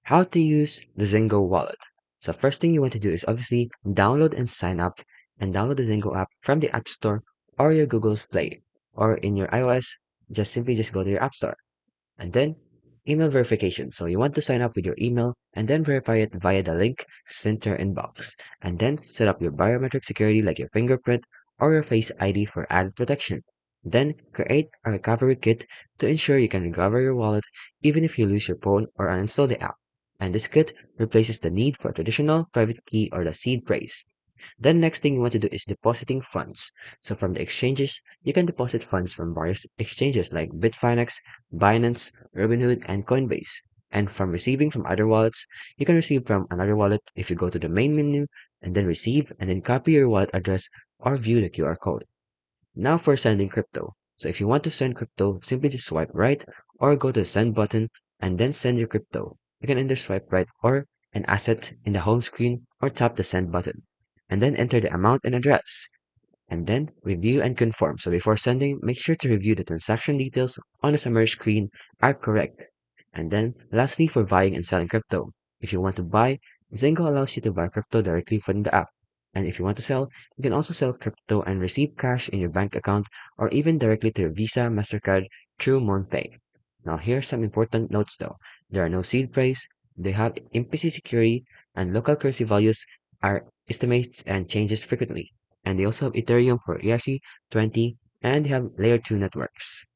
How to use the Zengo wallet. So first thing you want to do is obviously download and sign up and download the Zengo app from the App Store or your Google's Play. Or in your iOS, just simply just go to your App Store. And then email verification. So you want to sign up with your email and then verify it via the link sent to your inbox. And then set up your biometric security like your fingerprint or your Face ID for added protection. Then create a recovery kit to ensure you can recover your wallet even if you lose your phone or uninstall the app. And this kit replaces the need for a traditional private key or the seed phrase. Then next thing you want to do is depositing funds. So from the exchanges, you can deposit funds from various exchanges like Bitfinex, Binance, Robinhood, and Coinbase. And from receiving from other wallets, you can receive from another wallet if you go to the main menu and then receive and then copy your wallet address or view the QR code. Now for sending crypto. So if you want to send crypto, simply just swipe right or go to the send button and then send your crypto. You can either swipe right or an asset in the home screen or tap the send button and then enter the amount and address and then review and confirm. So before sending, make sure to review the transaction details on the summary screen are correct. And then lastly, for buying and selling crypto. If you want to buy, Zengo allows you to buy crypto directly from the app. And if you want to sell, you can also sell crypto and receive cash in your bank account or even directly to your Visa, MasterCard through MoonPay. Now here are some important notes though. There are no seed phrase, they have implicit security, and local currency values are estimates and changes frequently. And they also have Ethereum for ERC20, and they have layer 2 networks.